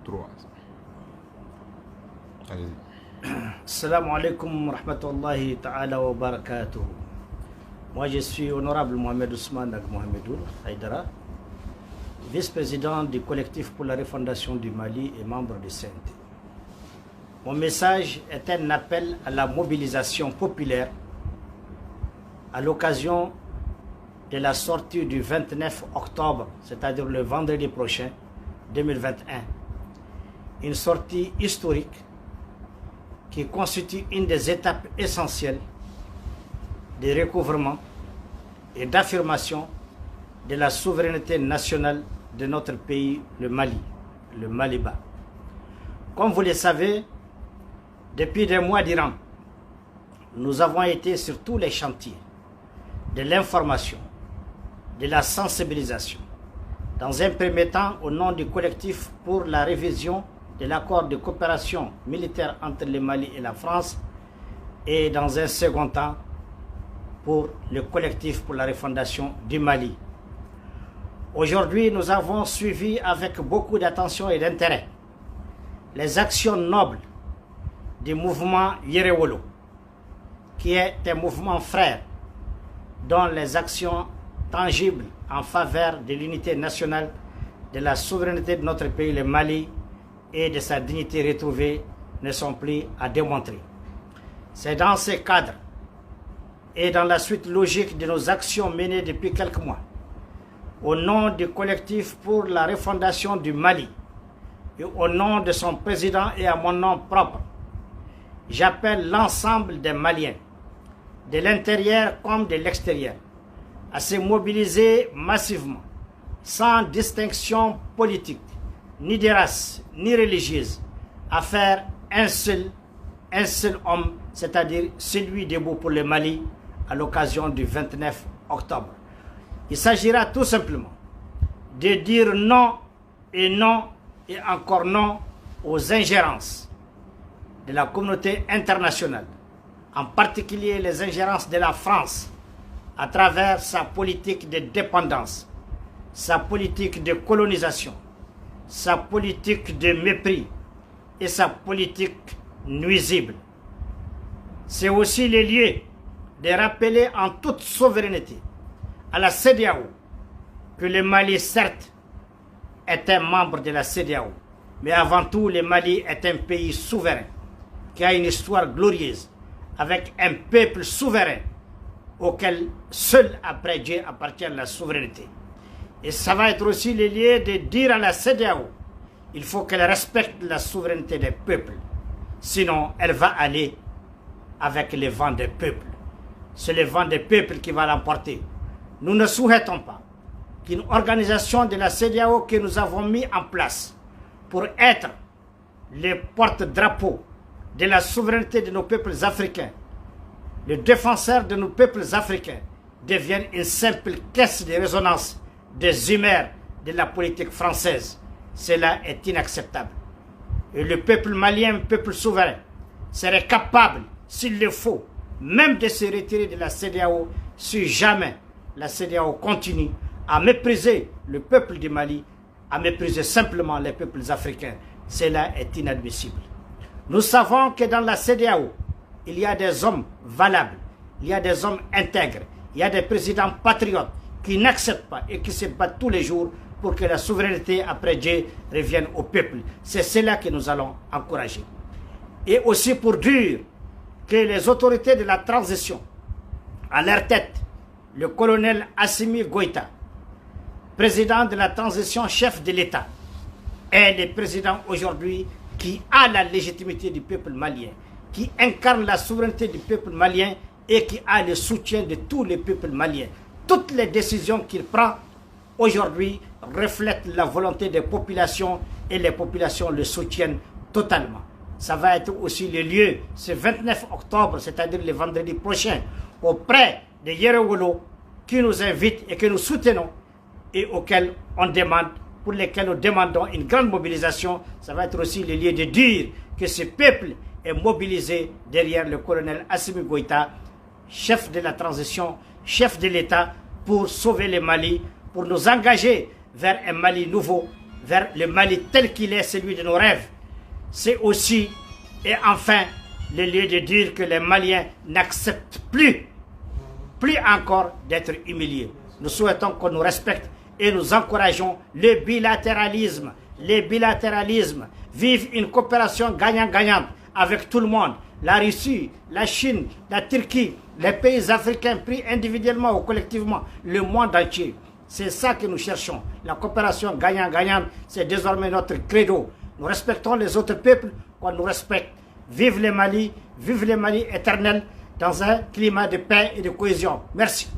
3. Allez-y. Assalamu alaikum wa rahmatullahi ta'ala wa barakatuh. Moi je suis honorable Mohamed Ousmane Ag Mohamedou Haïdara, vice-président du collectif pour la refondation du Mali et membre du CNT. Mon message est un appel à la mobilisation populaire à l'occasion de la sortie du 29 octobre, c'est-à-dire le vendredi prochain, 2021. Une sortie historique qui constitue une des étapes essentielles de recouvrement et d'affirmation de la souveraineté nationale de notre pays, le Mali, le Maliba. Comme vous le savez, depuis des mois durant, nous avons été sur tous les chantiers de l'information, de la sensibilisation. Dans un premier temps, au nom du collectif pour la révision de l'accord de coopération militaire entre le Mali et la France, et dans un second temps, pour le collectif pour la refondation du Mali. Aujourd'hui, nous avons suivi avec beaucoup d'attention et d'intérêt les actions nobles du mouvement Yerewolo, qui est un mouvement frère dont les actions tangibles en faveur de l'unité nationale, de la souveraineté de notre pays, le Mali, et de sa dignité retrouvée ne sont plus à démontrer. C'est dans ce cadre et dans la suite logique de nos actions menées depuis quelques mois, au nom du collectif pour la refondation du Mali et au nom de son président et à mon nom propre, j'appelle l'ensemble des Maliens, de l'intérieur comme de l'extérieur, à se mobiliser massivement, sans distinction politique, ni de race, ni religieuse, à faire un seul homme, c'est-à-dire celui debout pour le Mali, à l'occasion du 29 octobre. Il s'agira tout simplement de dire non et encore non aux ingérences de la communauté internationale, en particulier les ingérences de la France, à travers sa politique de dépendance, sa politique de colonisation, sa politique de mépris et sa politique nuisible. C'est aussi le lieu de rappeler en toute souveraineté à la CEDEAO que le Mali, certes, est un membre de la CEDEAO, mais avant tout, le Mali est un pays souverain qui a une histoire glorieuse, avec un peuple souverain auquel seul après Dieu appartient la souveraineté. Et ça va être aussi le lieu de dire à la CEDEAO, il faut qu'elle respecte la souveraineté des peuples, sinon elle va aller avec le vent des peuples. C'est le vent des peuples qui va l'emporter. Nous ne souhaitons pas qu'une organisation de la CEDEAO que nous avons mis en place pour être le porte-drapeau de la souveraineté de nos peuples africains, le défenseur de nos peuples africains, devienne une simple caisse de résonance des humeurs de la politique française. Cela est inacceptable. Et le peuple malien, peuple souverain, serait capable, s'il le faut, même de se retirer de la CEDEAO si jamais la CEDEAO continue à mépriser le peuple du Mali, à mépriser simplement les peuples africains. Cela est inadmissible. Nous savons que dans la CEDEAO, il y a des hommes valables, il y a des hommes intègres, il y a des présidents patriotes qui n'acceptent pas et qui se battent tous les jours pour que la souveraineté après Dieu revienne au peuple. C'est cela que nous allons encourager. Et aussi pour dire que les autorités de la transition, à leur tête, le colonel Assimi Goïta, président de la transition, chef de l'État, est le président aujourd'hui qui a la légitimité du peuple malien, qui incarne la souveraineté du peuple malien et qui a le soutien de tous les peuples maliens. Toutes les décisions qu'il prend aujourd'hui reflètent la volonté des populations et les populations le soutiennent totalement. Ça va être aussi le lieu, ce 29 octobre, c'est-à-dire le vendredi prochain, auprès de Yerewolo, qui nous invite et que nous soutenons et auquel on demande, pour lesquels nous demandons une grande mobilisation. Ça va être aussi le lieu de dire que ce peuple est mobilisé derrière le colonel Assimi Goïta, chef de la transition, chef de l'État, pour sauver le Mali, pour nous engager vers un Mali nouveau, vers le Mali tel qu'il est, celui de nos rêves. C'est aussi et enfin le lieu de dire que les Maliens n'acceptent plus encore d'être humiliés. Nous souhaitons qu'on nous respecte et nous encourageons le bilatéralisme. Le bilatéralisme. Vive une coopération gagnant-gagnante avec tout le monde. La Russie, la Chine, la Turquie, les pays africains pris individuellement ou collectivement, le monde entier. C'est ça que nous cherchons. La coopération gagnant-gagnante, c'est désormais notre credo. Nous respectons les autres peuples, qu'on nous respecte. Vive le Mali éternel dans un climat de paix et de cohésion. Merci.